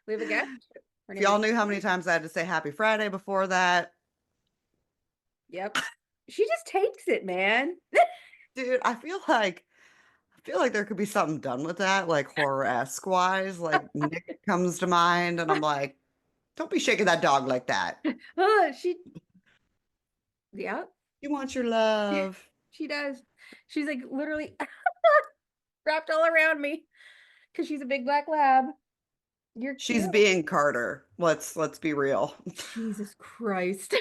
We have a guest. Her If name is y'all knew how many Becka. times I had to say happy Friday before that, Yep. She just takes it, man. dude, I feel like there could be something done with that, like horror-esque wise. Like Nick comes to mind, and I'm like, don't be shaking that dog like that. She, yep, You want your love. she does. She's like literally wrapped all around me because she's a big black lab. You're She's cute. being Carter. Let's be real. Jesus Christ.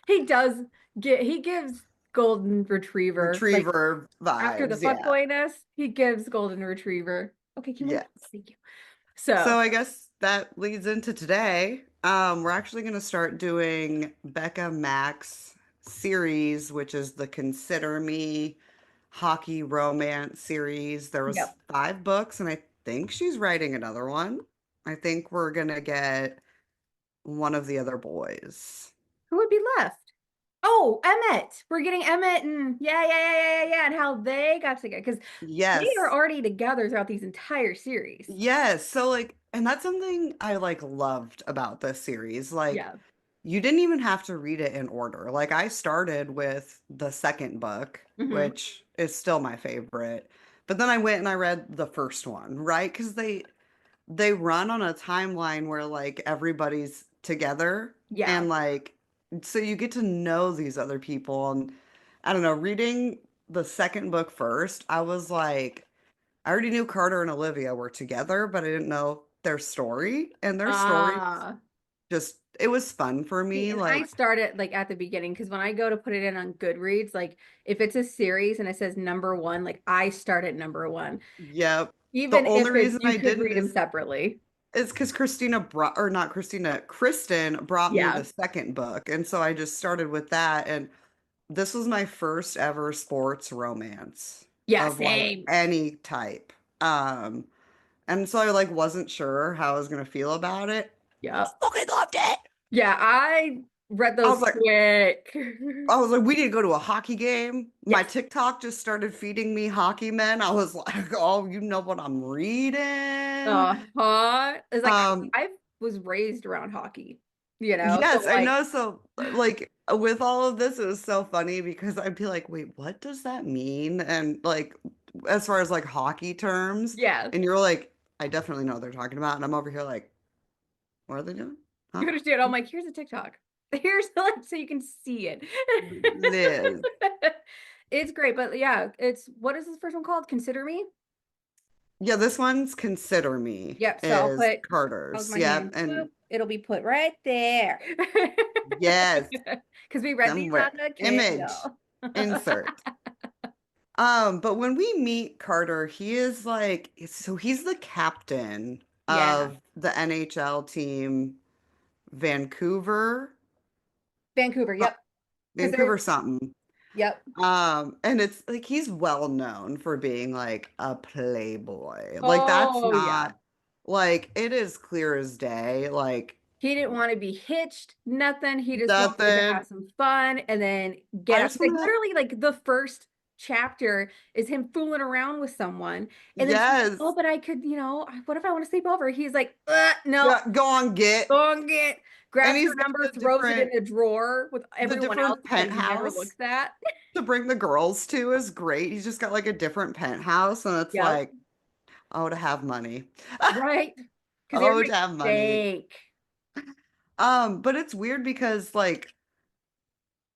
He gives golden retriever. Like Retriever after the vibes, fuck yeah. boyness, he gives golden retriever. Okay, can we? Yes. Thank you. So, So I guess that leads into today. We're actually going to start doing Becca Mack's series, which is the Consider Me hockey romance series. There was yep. 5 books, and I think she's writing another one. I think we're gonna get one of the other boys. Who would be left? Oh, Emmett. We're getting Emmett and yeah, and how they got together because they are Yes. already together throughout these entire series. Yes. So like, and that's something I like loved about this series. Like, Yeah. you didn't even have to read it in order. Like I started with the second book, Hmm. which is still my favorite. But then I went and I read the first one, right? Because they run on a timeline where like everybody's together Yeah. and like so you get to know these other people and I don't know, reading the second book first, I was like I already knew Carter and Olivia were together, but I didn't know their story and their story Ah. just it was fun for See, me and I like started like at the beginning because when I go to put it in on Goodreads, like if it's a series and it says number one, like I start at number one, yep. The even only if it's reason you I could didn't read them separately. is because Christina brought, or not Christina, Kristen brought me Yeah. the second book. And so I just started with that. And this was my first ever sports romance Yeah, of like same. any type. Um, and so I like wasn't sure how I was gonna feel about it. Yep. Fucking loved it. Yeah, I read I those was like, quick. I was like, we need to go to a hockey game. My Yes. TikTok just started feeding me hockey men. I was like, oh, you know what I'm reading? It's like Um, I was raised around hockey, you know? So Yes, I like, know. So, like, with all of this, it was so funny because I'd be like, wait, what does that mean? And, like, as far as like hockey terms, yeah, and you're like, I definitely know what they're talking about. And I'm over here like, what are they doing? Huh? you understand. I'm like, here's a TikTok. Here's like so you can see it. Liz. It's great, but yeah, it's what is this first one called? Consider Me? Yeah, this one's Consider Me Yep. So I'll is put how's Carter's. my Yep. hand? And Boop. It'll be put right there. yes, Because we read these on somewhere. the Image. Kindle. Insert. But when we meet Carter, he is like, so he's the captain Yeah. of the NHL team, Vancouver, Vancouver, uh, yep. Because they're Vancouver something. yep. And it's like he's well known for being like a playboy. Like that's Oh yeah. not like it is clear as day. Like He didn't want to be hitched, nothing. He just wanted to nothing. have some fun and then get I out. just Like want to, literally, like the first chapter is him fooling around with someone. And then she's like, oh, yes. but I could, what if I want to sleep over? He's like, no, Yeah, go on, get. go and get, And grabs her he's got number, throws it in a drawer with the everyone different else's that he never penthouse looks at. to bring the girls to is great. He's just got like a different penthouse, and it's Yep. like, oh, to have money. Right. Because they're Oh, to like, have money. bank. But it's weird because like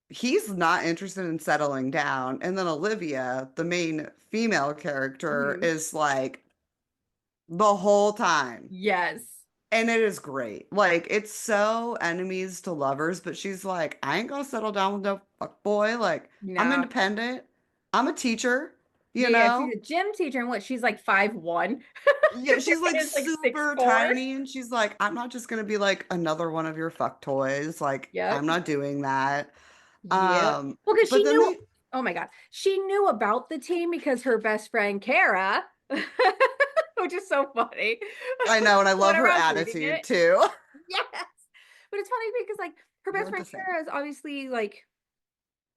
he's not interested in settling down, and then Olivia, the main female character, Mhm. is like the whole time. Yes. And it is great. Like it's so enemies to lovers, but she's like, I ain't gonna settle down with no fuck boy. Like I'm No. independent. I'm a teacher, you Yeah, she's know? a gym teacher and what? She's like 5'1" Yeah, she's like and like six super four. tiny, and she's like, I'm not just gonna be like another one of your fuck toys. Like, I'm Yep. not doing that. Yep. Well, because But she then knew, they, oh my God, she knew about the team because her best friend Kara, which is so funny. I know, and I love Whenever her I was reading attitude it. too. Yes. But it's funny because like her They best weren't the friend same. Kara is obviously like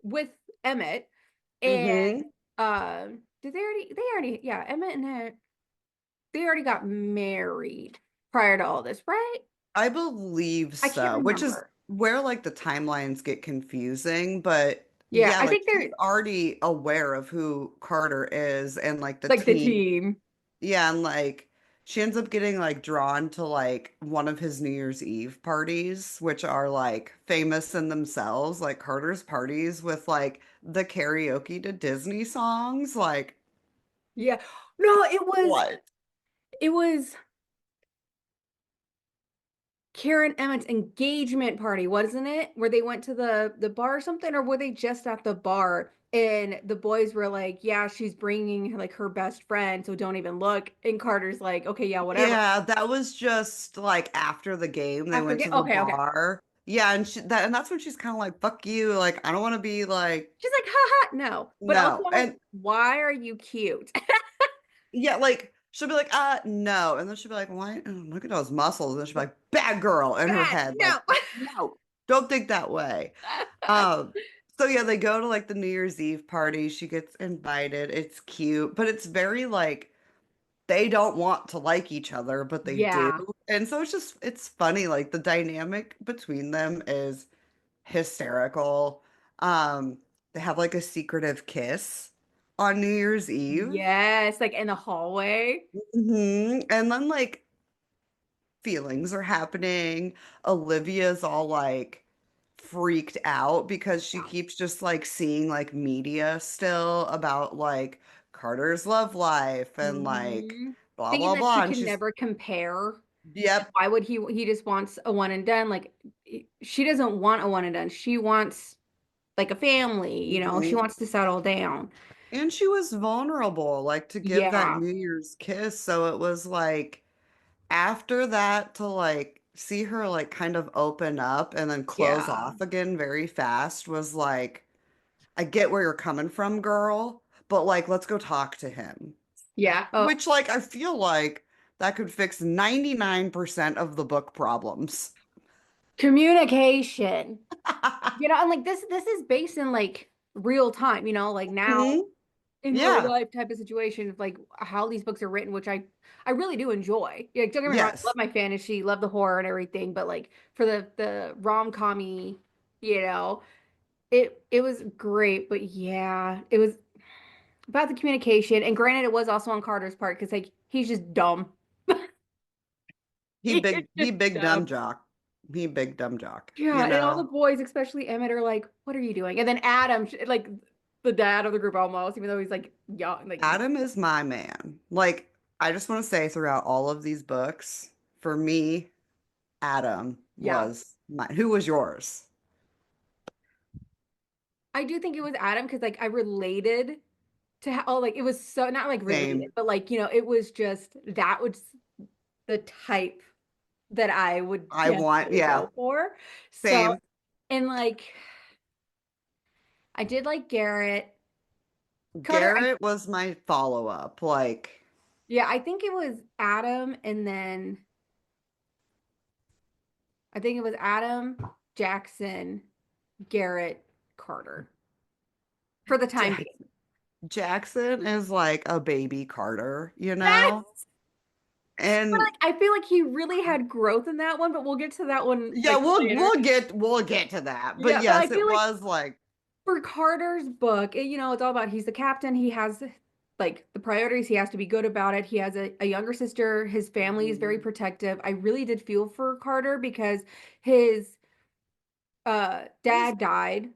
with Emmett and Mm-hmm. did they already yeah, Emmett and they already got married. prior to all this, right? I believe I can't so, which is remember. where like the timelines get confusing, but Yeah, yeah, I like think she's they're already aware of who Carter is and like the like the team. team. Yeah, and like she ends up getting like drawn to like one of his New Year's Eve parties, which are like famous in themselves, like Carter's parties with like the karaoke to Disney songs. Like, Yeah. No, what? it was Karen Emmett's engagement party, wasn't it? Where they went to the bar or something, or were they just at the bar? And the boys were like, "Yeah, she's bringing like her best friend, so don't even look." And Carter's like, "Okay, yeah, whatever." Yeah, that was just like after the game, they After went game, to the okay, okay. bar. Yeah, and that's when she's kind of like, "Fuck you!" Like, I don't want to be like, She's like, "Ha ha, no." But also, no, I'm like, and "Why are you cute?" yeah, like she'll be like, no. And then she'll be like, why? Look at those muscles. And she'll be like, bad girl in her Bad, head. no. Like, no, don't think that way. Um, so yeah, they go to like the New Year's Eve party. She gets invited. It's cute, but it's very like they don't want to like each other, but they do. Yeah, And so it's funny. Like the dynamic between them is hysterical. Um, they have like a secretive kiss on New Year's Eve. yes, like in the hallway. And then like feelings are happening. Olivia's all like freaked out because she Yeah. keeps just like seeing like media still about like Carter's love life and like Hmm. blah Thinking blah that blah. she And can she's, never compare. yep. Why would he just wants a one and done? Like she doesn't want a one and done. She wants like a family, she Mhm. wants to settle down. And she was vulnerable, like to give that Yeah. New Year's kiss. So it was like after that to like see her like kind of open up and then close Yeah. off again very fast was like, I get where you're coming from, girl, but like, let's go talk to him. Yeah. Oh, Which, like, I feel like that could fix 99% of the book problems. communication. And like this is based in like real time, like now Hmm. in real Yeah. life type of situation of like how these books are written, which I really do enjoy. Yeah, don't get me wrong, I love Yes. my fantasy, love the horror and everything, but like for the rom-commy, you know, it was great, but yeah, it was about the communication. And granted, it was also on Carter's part because like he's just dumb. He is He just big dumb dumb. jock. He big dumb jock, you Yeah, and all the know. boys, especially Emmett, are like, "What are you doing?" And then Adam, like the dad of the group almost, even though he's like young, like Adam is my man. Like, I just want to say throughout all of these books, for me, Adam yeah. was mine. Who was yours? I do think it was Adam because like I related to how like it was so not like related, Same. but like it was just that was the type that I would I want, definitely yeah, go for. So same. and like I did like Garrett. Carter, Garrett was my follow-up. Like, yeah, I think it was Adam and then I think it was Adam, Jackson, Garrett, Carter for the time Jack being. Jackson is like a baby Carter, you know? Yes. But And like I feel like he really had growth in that one, but we'll get to that one yeah, like later. we'll get to that. But Yeah, but I yes, feel it like was like for Carter's book, it's all about he's the captain. He has like the priorities. He has to be good about it. He has a younger sister. His family is very mhm, protective. I really did feel for Carter because his his dad died.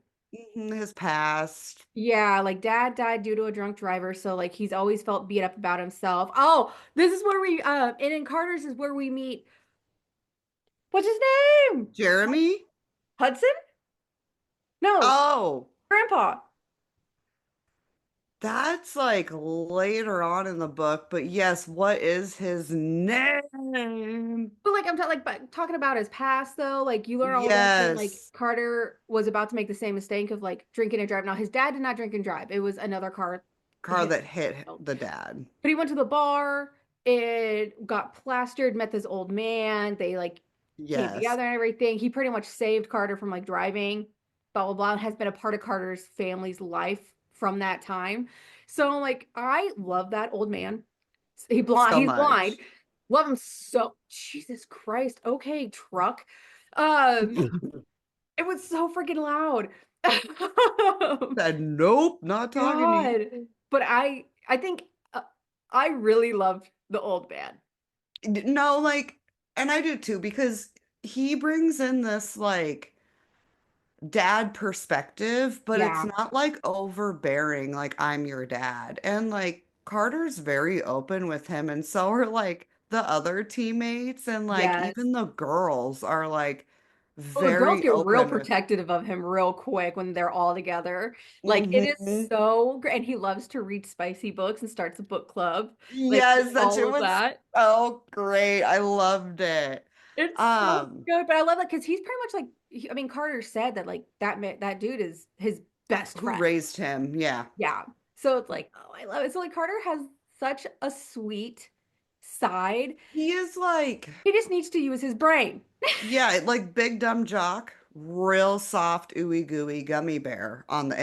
his past. Yeah, like dad died due to a drunk driver, so like he's always felt beat up about himself. Oh, this is where we and in Carter's is where we meet what's his name? Jeremy? Hudson? No, Oh, Grandpa. that's like later on in the book, but yes, what is his name? But like but talking about his past though, like you learn all this when like Yes, Carter was about to make the same mistake of like drinking and drive. Now his dad did not drink and drive. It was another car car hit. that hit the dad. But he went to the bar, it got plastered, met this old man. They like came Yes, together and everything. He pretty much saved Carter from like driving, blah blah blah, has been a part of Carter's family's life from that time. So like I love that old man. so He's blind. much. Love him so. Jesus Christ. Okay, truck. Um, it was so freaking loud. Said, nope, not talking to you. God. But I think I really loved the old man. No, like, and I do too, because he brings in this like dad perspective, but it's Yeah. not like overbearing, like I'm your dad. And like Carter's very open with him, and so are like the other teammates, and like Yes. even the girls are like Well, the girls very get real open with. protective of him real quick when they're all together. Like it is Mhm. so great. And he loves to read spicy books and starts a book club. Like Yes, that all shit of was that. so great. I loved it. It's so Um, good. But I love that because he's pretty much like I mean, Carter said that like that dude is his best who friend. raised him? Yeah. Yeah. So it's like, oh, I love it. So like Carter has such a sweet side. He is like, He just needs to use his brain. yeah, like big dumb jock, real soft, ooey gooey gummy bear on the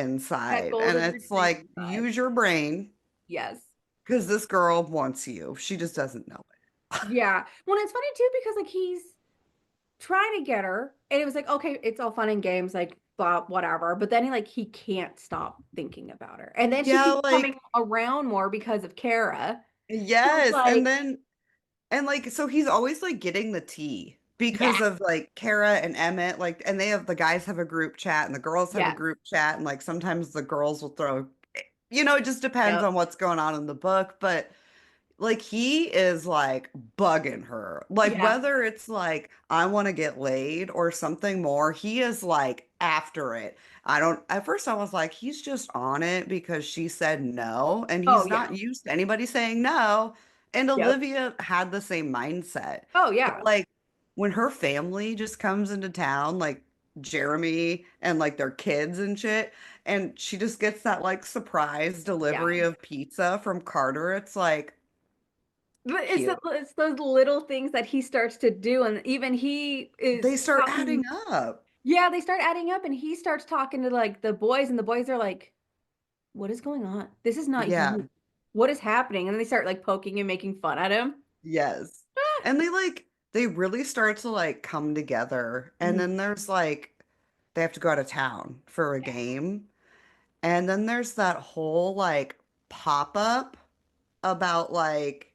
That inside. And golden it's retriever like, side. use your brain Yes. because this girl wants you. She just doesn't know it. Yeah. Well, it's funny too because like he's trying to get her, and it was like, okay, it's all fun and games, like blah, whatever. But then he can't stop thinking about her, and then she Yeah, keeps coming like, around more because of Kara. So it's yes. like, And like, so he's always like getting the tea yeah, because of like Kara and Emmett, like, and they have the guys have a group chat and the girls have a yes, group chat. And like sometimes the girls will throw, it just depends yep, on what's going on in the book. But like he is like bugging her. Like yeah, whether it's like I want to get laid or something more, he is like after it. I don't At first I was like he's just on it because she said no and oh he's yeah, not used to anybody saying no. And yep, Olivia had the same mindset. oh But yeah, like when her family just comes into town, like Jeremy and like their kids and shit, and she just gets that like surprise yeah. delivery of pizza from Carter, it's like But cute. it's those little things that he starts to do, and even he is They start talking. adding up. Yeah, they start adding up, and he starts talking to like the boys, and the boys are like, "What is going on? This is not Yeah. you. What is happening?" And then they start like poking and making fun at him. Yes. And they really start to like come together. And Mhm. then there's like they have to go out of town for a Yeah. game. And then there's that whole like pop-up about like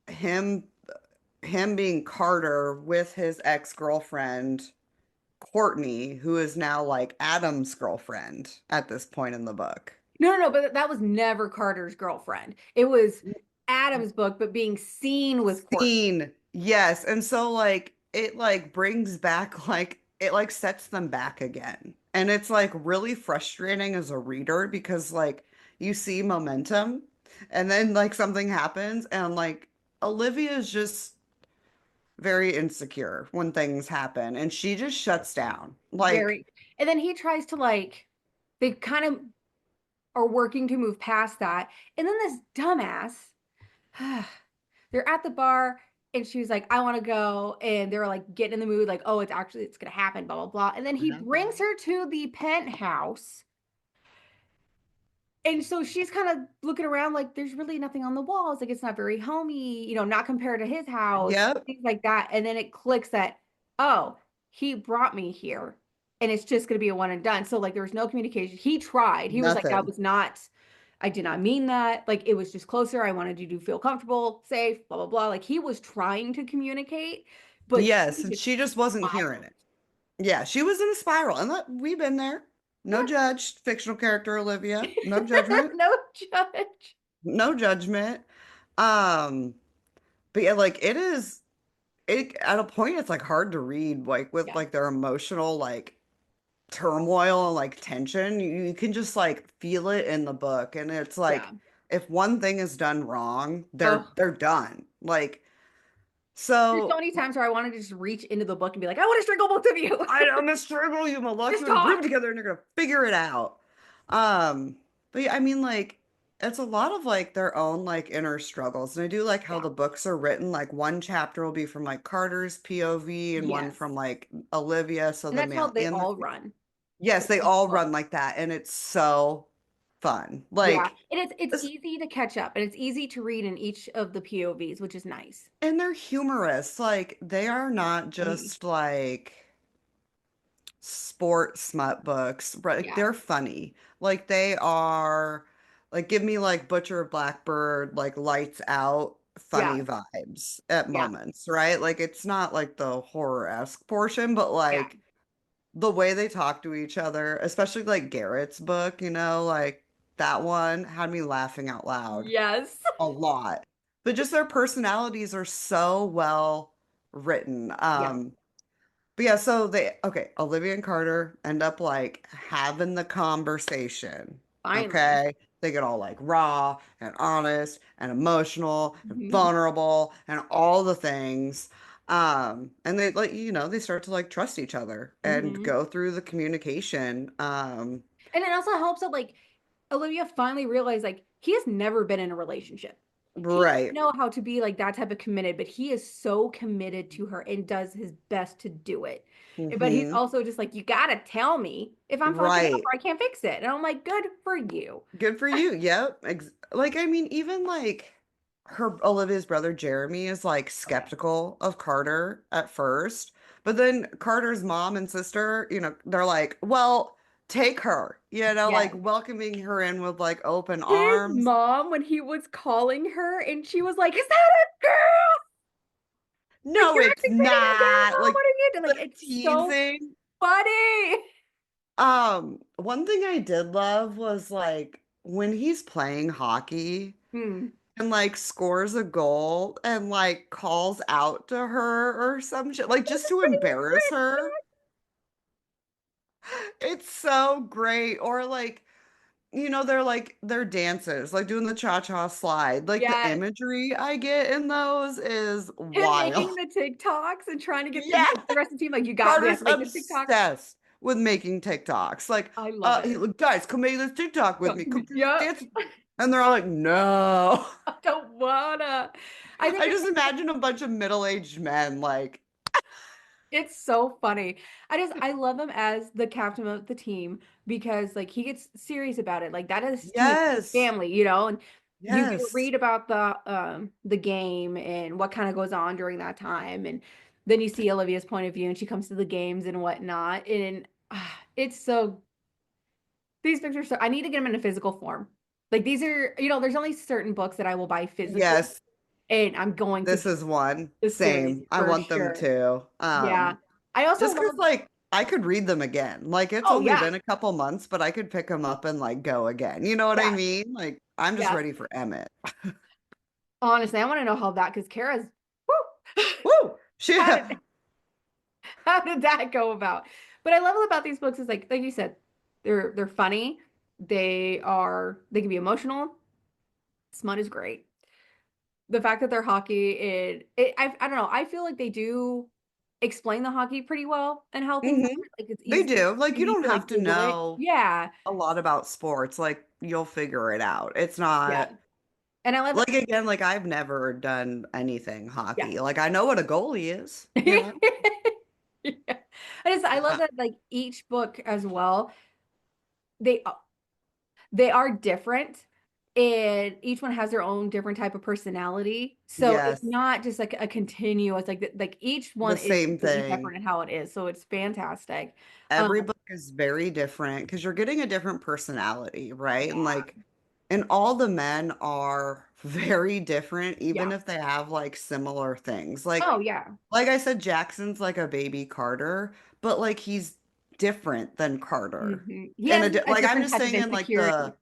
him him being Carter with his ex-girlfriend Courtney, who is now like Adam's girlfriend at this point in the book. No, no, no, but that was never Carter's girlfriend. It was Adam's book, but being seen with Courtney. Scene. Yes. And so like it like brings back like it like sets them back again. And it's like really frustrating as a reader because like you see momentum and then like something happens and like Olivia's just very insecure when things happen and she just shuts down. Like, Very. And then he tries to like, they kind of are working to move past that. And then this dumbass, they're at the bar and she was like, I want to go. And they're like getting in the mood, like, oh, it's gonna happen, blah, blah, blah. And then he brings her to the penthouse. And so she's kind of looking around like there's really nothing on the walls. Like it's not very homey, not compared to his house, yep, things like that. And then it clicks that, oh, he brought me here and it's just going to be a one and done. So like there was no communication. He tried. He was like, that nothing. was not, I did not mean that. Like it was just closer. I wanted you to feel comfortable, safe, blah, blah, blah. Like he was trying to communicate, but Yes, she and just she just wasn't hearing spiraled. it. Yeah, she was in a spiral, and that, we've been there. No Yeah. judge, fictional character Olivia. No judgment. No judge. No judgment. Um, but yeah, like it at a point it's like hard to read, like with Yeah. like their emotional like turmoil and like tension. You can just like feel it in the book, and it's Yeah. like if one thing is done wrong, they're Oh, they're done. Like there's so so. many times where I wanted to just reach into the book and be like, I want to strangle both of you. I'm a struggle, you Just molecular group talk. together and you're gonna figure it out. But yeah, I mean like it's a lot of like their own like inner struggles. And I do like how Yeah. the books are written. Like one chapter will be from like Carter's POV and one from Yes. like Olivia, so And the that's how male they and the all run yes, in they each all book. run like that, and it's so fun. Yeah. Like, And it's this- easy to catch up and it's easy to read in each of the POVs, which is nice. and they're humorous. Like, they are not Funny. just like sport smut books, right? Like, Yeah. they're funny. Like, they are like, give me like Butcher of Blackbird, like lights out, funny Yeah. vibes at Yeah. moments, right? Like, it's not like the horror-esque portion, but Yeah. like the way they talk to each other, especially like Garrett's book, like that one had me laughing out loud Yes. a lot. But just their personalities are so well written. Yeah. But yeah, so okay, Olivia and Carter end up like having the conversation. Finally. Okay. They get all like raw and honest and emotional and Hmm. vulnerable and all the things. And they like, they start to like trust each other and Hmm. go through the communication. And it also helps that like Olivia finally realized like he has never been in a relationship. He doesn't Right. know how to be like that type of committed, but he is so committed to her and does his best to do it. But he's Hmm. also just like, you gotta tell me if I'm fucking up Right. or I can't fix it. And I'm like, good for you. Good for you. Yep. Like, I mean, even like her Olivia's brother Jeremy is like Oh yeah. skeptical of Carter at first, but then Carter's mom and sister, they're like, well, take her, like Yes. welcoming her in with like open His arms. mom, when he was calling her and she was like, is that a girl? Like, No, you're it's acting pretty good, not. mom. Like What are you doing? the Like, it's so teasing. funny. One thing I did love was like when he's playing hockey Hmm. and like scores a goal and like calls out to her or some shit, like just to embarrass her. It's so great. Or like, they're dancers, like doing the cha-cha slide. Like the Yes. imagery I get in those is Him wild. making the TikToks and trying to get Yeah. the rest of the team like, we have Carter's to make this TikTok. obsessed with making TikToks. Like, I love it. guys, come make this TikTok with Come me. to Come me. do this Yep. dance. And they're all like, no. I don't wanna. I think I just imagine a bunch of middle-aged men like, it's so funny. I love him as the captain of the team because like he gets serious about it. Like that is team yes, family, you know, and you yes. read about the game and what kind of goes on during that time and then you see Olivia's point of view and she comes to the games and whatnot and it's so these pictures so I need to get them in a physical form. Like these are, there's only certain books that I will buy physically Yes, and I'm going to this get is one. this series Same. I for want them sure. too. Yeah. I also Just because love, like I could read them again. Like it's oh only yeah, been a couple months, but I could pick them up and like go again. You know what I yeah, mean? Like I'm just yeah. ready for Emmett. Honestly, I want to know how that because Kara's woo, Woo! She, how did how did that go about? But I love about these books is like you said, they're funny. They can be emotional. Smut is great. The fact that they're hockey, I don't know. I feel like they do explain the hockey pretty well and how things hmm are. Like it's They easy do. Like you easy don't to have like to Google it. know Yeah, a lot about sports. Like you'll figure it out. It's yeah. not And I love like again, like I've never done anything yeah. hockey. Like I know what a goalie is. Yeah. I love that like each book as well, they they are different and each one has their own different type of personality. So it's Yes, not just like a continuous like each the one is same completely thing. different in how it is. So it's fantastic. Um Every book is very different because you're getting a different personality, right? And yeah. all the men are very different, even Yeah. if they have like similar things. Oh yeah. Like I said, Jackson's like a baby Carter, but like he's different than Carter. He And has a like I'm different just type of saying in like insecurity.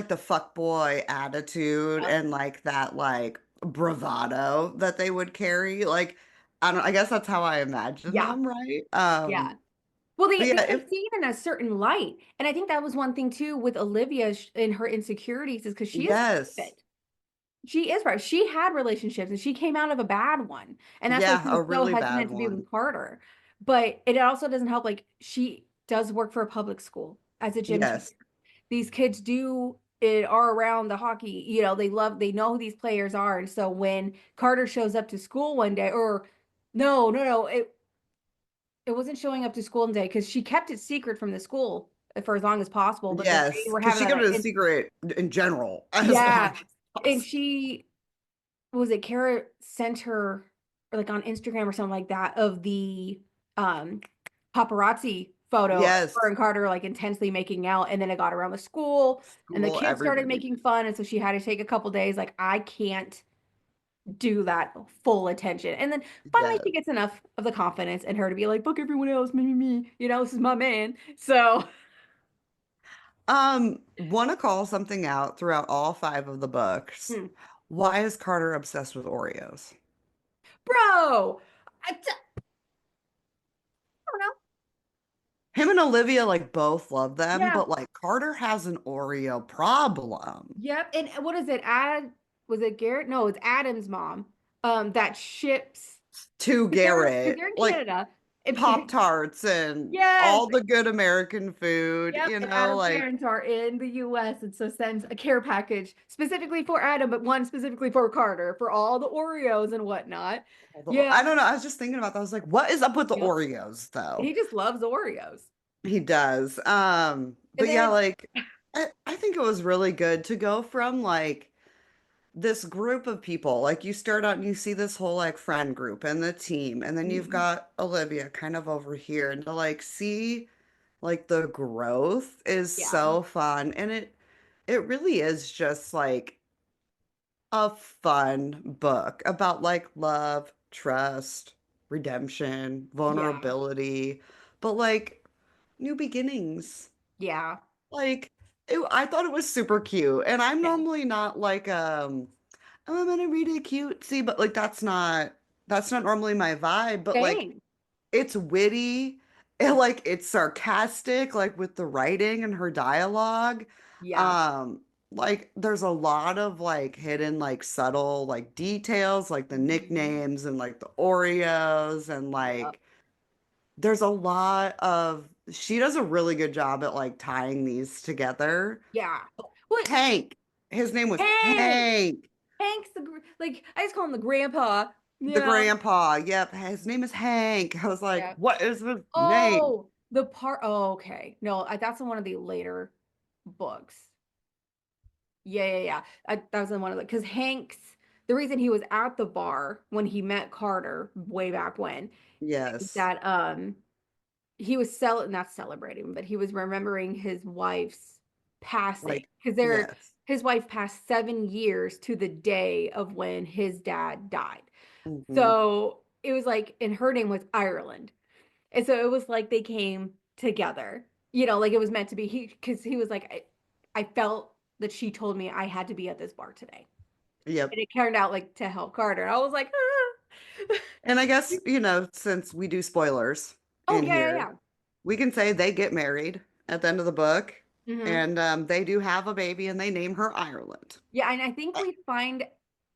the fuck boy attitude Yep. and like that like bravado that they would carry. Like I guess that's how I imagine Yeah. them, right? Yeah. Well, But they yeah, are seen in a certain light. And I think that was one thing too with Olivia and her insecurities is because she is yes. private. She is right. She had relationships and she came out of a bad one. And that's why Yeah, she was a so really bad hesitant to be one. with Carter. But it also doesn't help. Like she does work for a public school as a gym teacher. Yes. These kids do it are around the hockey, they know who these players are. And so when Carter shows up to school one day, or no, it wasn't showing up to school one day because she kept it secret from the school. for as long as possible, but then they Yes, were because having she kept a, it a secret in general as long yeah, as and possible. she was it Kara sent her like on Instagram or something like that of the um paparazzi photo of her Yes, and Carter like intensely making out, and then it got around the school, and the school, kids started everybody. making fun, and so she had to take a couple days. Like I can't do that full attention, and then finally Yeah. she gets enough of the confidence in her to be like, "Fuck everyone else, me. You know, this is my man." So, Want to call something out throughout all five of the books. hmm, Why is Carter obsessed with Oreos? bro, I don't know. Him and Olivia like both love them, Yeah. but like Carter has an Oreo problem. Yep. And what is it? Was it Garrett? No, it's Adam's mom. That ships To because Garrett, they're in like Canada. And Pop Tarts and yes. all the good American food, Yep. you And know, Adam's like parents are in the US and so sends a care package specifically for Adam, but one specifically for Carter for all the Oreos and whatnot. Yeah. I don't know. I was just thinking about that. I was like, what is up with the Yep. Oreos though? He just loves Oreos. He does. And But yeah, then like I think it was really good to go from like this group of people. Like you start out and you see this whole like friend group and the team, and then you've mhm, got Olivia kind of over here, and to like see like the growth is yeah. so fun. And it really is just like a fun book about like love, trust, redemption, Yeah. vulnerability, but like new beginnings. Yeah. Like I thought it was super cute. And I'm Yeah. normally not like oh, I'm gonna read it cutesy, but like that's not normally my vibe. But like Dang. it's witty and like it's sarcastic, like with the writing and her dialogue. Yeah. Um, like there's a lot of like hidden, like subtle, like details, like the Mhm. nicknames and like the Oreos and Yep. like there's a lot of she does a really good job at like tying these together. Yeah. What? Hank, his name was Hank. Hank. Hank's like I just call him the grandpa. The Yeah. grandpa. Yep, his name is Hank. I was like, Yeah. what is his name? Oh, the part. Oh, okay. No, that's in one of the later books. Yeah. That was in one of the because Hank's the reason he was at the bar when he met Carter way back when is Yes. that he was not celebrating, but he was remembering his wife's passing Like, because yes. his wife passed 7 years to the day of when his dad died. Hmm. So it was like, and her name was Ireland. And so it was like they came together, like it was meant to be. Because he was like, I felt that she told me I had to be at this bar today. Yep. And it turned out like to help Carter. I was like, ah. And I guess, since we do spoilers Oh, in here, yeah. we can say they get married at the end of the book, Hmm. and they do have a baby, and they name her Ireland. Yeah. And I think Eh, we find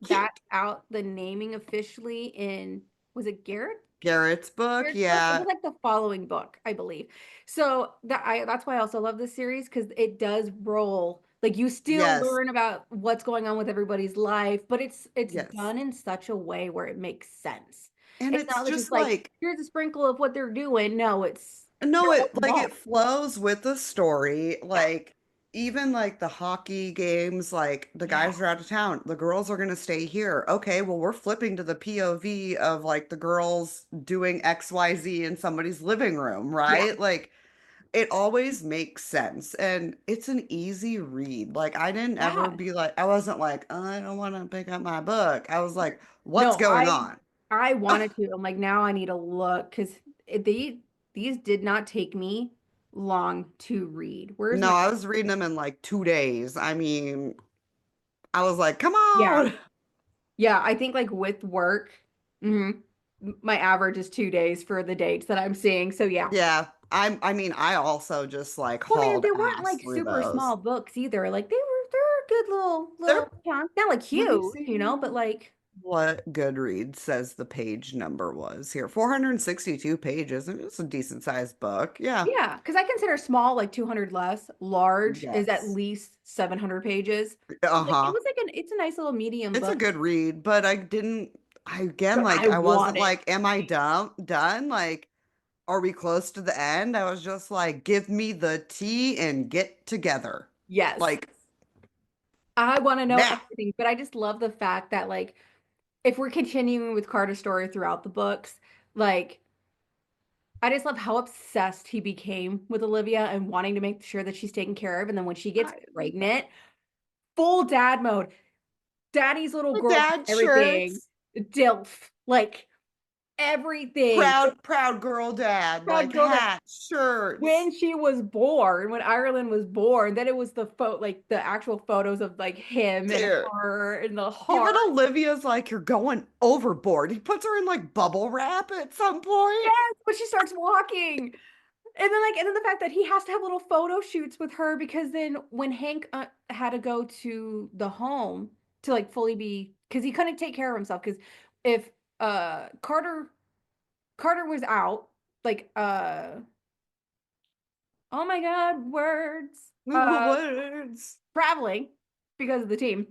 that cute. out the naming officially in, was it Garrett? Garrett's book, Garrett's book. It yeah. was like the following book, I believe. So that's why I also love this series because it does roll. Like you still Yes. learn about what's going on with everybody's life, but it's Yes. done in such a way where it makes sense. And It's it's not just just like like here's a sprinkle of what they're doing. No, no, they're all it like it involved. flows with the story. Yeah, Like even like the hockey games, like the yeah, guys are out of town, the girls are gonna stay here. Okay, well we're flipping to the POV of like the girls doing XYZ in somebody's living room, yeah, right? Like it always makes sense and it's an easy read. Like I didn't ever yeah. be like I wasn't like, oh, I don't want to pick up my book. I was like, what's No, going on? I wanted to. I'm like now I need to look because these did not take me long to read. Where's No, my I was reading them in like 2 days. I mean, I was like, come yeah. on. Yeah, I think like with work, mhm, my average is 2 days for the dates that I'm seeing. So yeah. Yeah, I mean, I also just like Well, I mean, hauled they weren't ass like through super those. small books either. Like they're good They're, little chunks. Not like let me huge, but see like what Goodreads says the page number was here. 462 pages. It's a decent sized book. Yeah. yeah, because I consider small like 200 less. Large is at Yes. least 700 pages. So like it Uh-huh. was like it's a nice little medium It's a book. good read, but I didn't, I again, But like, I I wasn't want it. like, am I done? Done? Like, are we close to the end? I was just like, give me the tea and get together. Yes. Like I want to know now. everything, but I just love the fact that like if we're continuing with Carter's story throughout the books, like I just love how obsessed he became with Olivia and wanting to make sure that she's taken care of. And then when she gets I, pregnant, full dad mode, daddy's little the girl, dad everything, shirts, DILF, like everything. proud girl dad, Proud like girl that hat, shirts. when she was born, when Ireland was born, then it was like the actual photos of like him and Dude. her and the Even heart. Olivia's like, you're going overboard. He puts her in like bubble wrap at some point. Yes, when she starts walking. And then the fact that he has to have little photo shoots with her because then when Hank had to go to the home to like fully be because he couldn't take care of himself because if Carter was out like oh my God, words Words. traveling because of the team.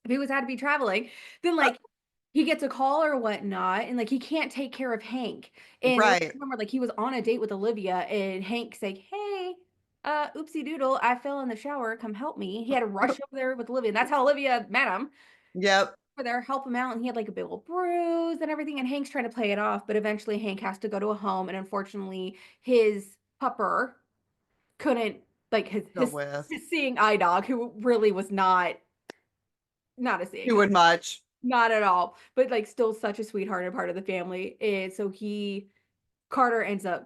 If he was had to be traveling, then like he gets a call or whatnot, and like he can't take care of Hank. And there was Right. one where like he was on a date with Olivia, and Hank's like, "Hey, oopsie doodle, I fell in the shower. Come help me." He had to rush over there with Olivia, and that's how Olivia met him. Yep. For there, help him out, and he had like a big old bruise and everything. And Hank's trying to play it off, but eventually Hank has to go to a home, and unfortunately, his pupper couldn't like Go with. his seeing eye dog, who really was not a seeing eye Doing much. not at all, but like still such a sweetheart and part of the family. And so Carter ends up,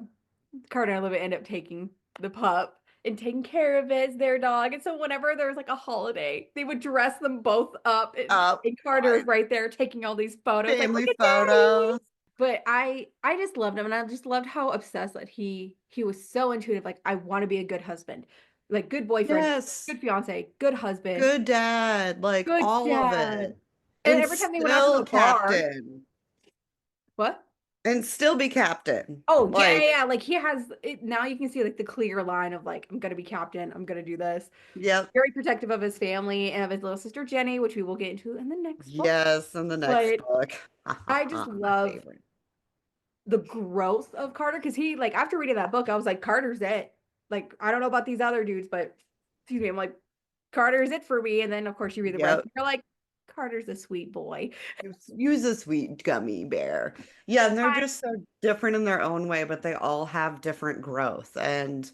Carter and Olivia end up taking the pup and taking care of it as their dog. And so whenever there was like a holiday, they would dress them both up, Up. and Carter is right there taking all these photos, like, look Family at daddy. photos. But I just loved him, and I just loved how obsessed that he was so intuitive. Like I want to be a good husband, like good boyfriend, Yes. good fiance, good husband, Good dad. Like good all of dad. it. And And every time they went out to still the bar, captain. what? And still be captain. Oh yeah, yeah, Like, yeah. Like he has it now. You can see like the clear line of like I'm gonna be captain. I'm gonna do this. yep. Very protective of his family and of his little sister Jenny, which we will get into in the next book. Yes, in the next But book. I just My love favorite. the growth of Carter because he like after reading that book, I was like, Carter's it. Like I don't know about these other dudes, but excuse me, I'm like, Carter's it for me. And then of course you read the rest, Yep. and you're like, Carter's a sweet boy. Use a sweet gummy bear. Yeah, and they're I just so different in their own way, but they all have different growth. And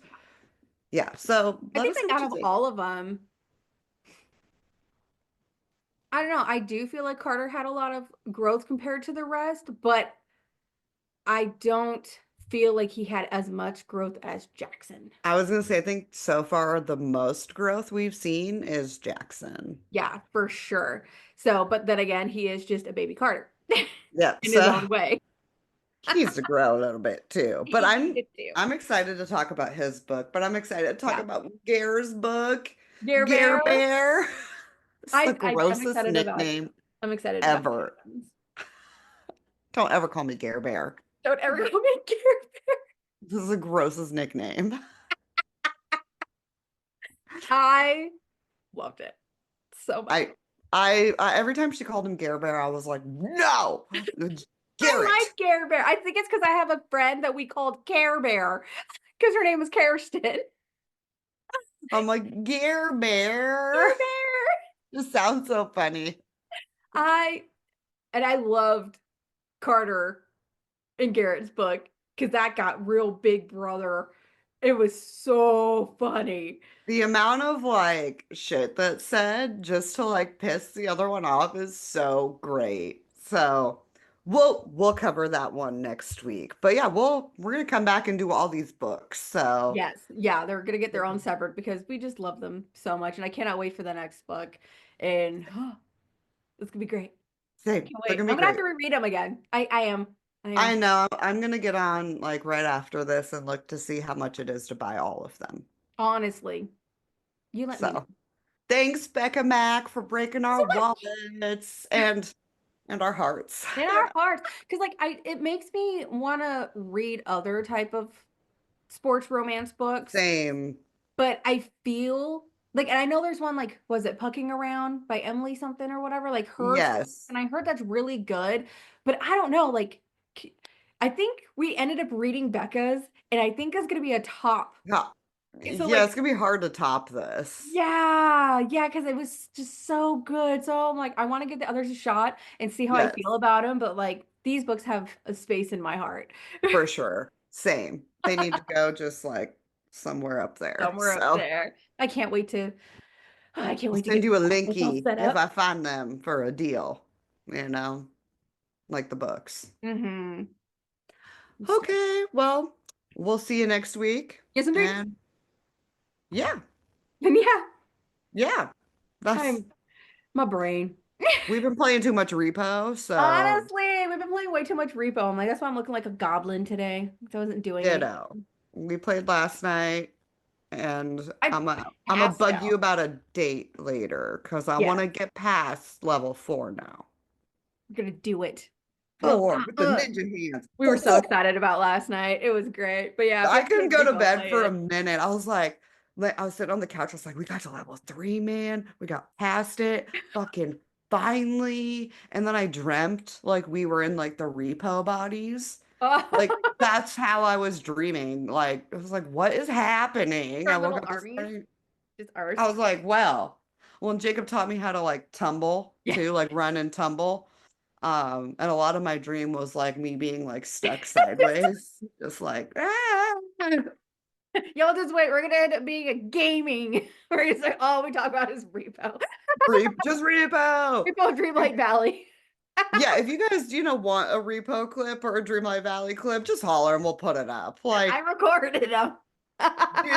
yeah, so I let think us know like what out you of think. all of them, I don't know. I do feel like Carter had a lot of growth compared to the rest, but I don't feel like he had as much growth as Jackson. I was gonna say, I think so far the most growth we've seen is Jackson. Yeah, for sure. So, but then again, he is just a baby Carter Yep, in his so own way. he needs to grow a little bit too. But He I'm needed to. I'm excited to talk about his book, but I'm excited to talk Yeah. about Gare's book, Gare Gare Bear. Bear. It's the I'm grossest excited about nickname I'm excited about the ever. new ones. Don't ever call me Gare Bear. Don't ever call me Gare Bear. This is the grossest nickname. I loved it so much. I every time she called him Gare Bear, I was like, no, it's I Garrett. like Care Bear. I think it's because I have a friend that we called Care Bear because her name was Kirsten. I'm like, Gare Bear. Care Bear. Just sounds so funny. I I loved Carter in Garrett's book because that got real big brother. It was so funny. The amount of like shit that's said just to like piss the other one off is so great. So we'll cover that one next week. But yeah, we're gonna come back and do all these books. So Yes. Yeah, they're gonna get their own separate because we just love them so much. And I cannot wait for the next book. And it's gonna be great. same, Can't they're wait. gonna be I'm gonna have great. to reread them again. I am. I I am. know I'm gonna get on like right after this and look to see how much it is to buy all of them. Honestly. You let me know. So thanks, Becca Mack, for breaking So our much. wallets and our hearts. In our hearts. Because like it makes me wanna read other type of sports romance books. Same. But I feel like, and I know there's one like, was it Pucking Around by Emily something or whatever, like her, Yes. and I heard that's really good, but I don't know, like, I think we ended up reading Becca's, and I think it's gonna be a top. Yeah. So Yeah, like, it's gonna be hard to top this. yeah, because it was just so good. So I'm like, I want to give the others a shot and see how I Yes, feel about them. But like, these books have a space in my heart. for sure. Same. They need to go just like somewhere up there. Somewhere up So there. I can't I'll wait to send get you this a office all linky set if up. I find them for a deal, you know, like the books. Mm-hmm. So, Okay, well, we'll see you next week. get some drinks. And yeah, And yeah, yeah. That's I'm my brain. we've been playing too much repo, so Honestly, we've been playing way too much repo. I'm like, that's why I'm looking like a goblin today. I wasn't doing anything. ditto. We played last night and I I'm a passed bug you out. about a date later because I want Yeah, to get past level 4 now. I'm gonna do it. 4 with the Uh. ninja hands. We were so 4. excited about last night. It was great. But yeah, if you I ever couldn't get go to repo, I'll bed play for a it. minute. I was sitting on the couch. I was like, we got to level 3, man. We got past it. Fucking finally. And then I dreamt like we were in like the repo bodies. Like Oh, that's how I was dreaming. Like I was like, what is happening? I our woke little up this armies, morning. just ours. I was like, well, and Jacob taught me how to like tumble Yeah. too, like run and tumble. And a lot of my dream was like me being like stuck sideways, just like Y'all just wait. We're gonna end up being a gaming. We're gonna say all we talk about is repo. Just repo. Repo Dreamlight Valley. Yeah, if you guys, want a repo clip or a Dreamlight Valley clip, just holler and we'll put it up. I Like, recorded them.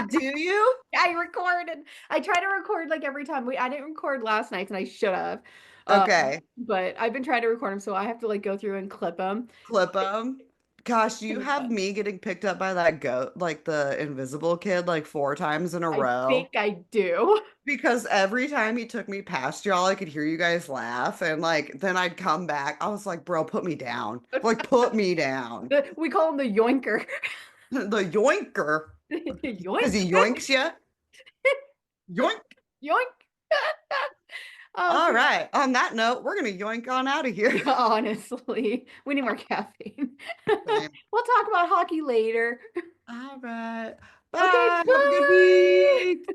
do you? I recorded. I try to record like every time. I didn't record last night and I should have. Okay, But I've been trying to record them, so I have to like go through and clip them. clip them. Gosh, It you was have fun. me getting picked up by that goat, like the invisible kid, like 4 times in a I row. think I do. Because every time he took me past y'all, I could hear you guys laugh. And like, then I'd come back. I was like, bro, put me down. Like, put me down. We call him the yoinker. The yoinker. Because Yoink. he yoinks you. Yoink. Yoink. Oh, All good. right. On that note, we're going to yoink on out of here. Honestly, we need more caffeine. Same. We'll talk about hockey later. All right. Okay, Bye. Have a good bye. week.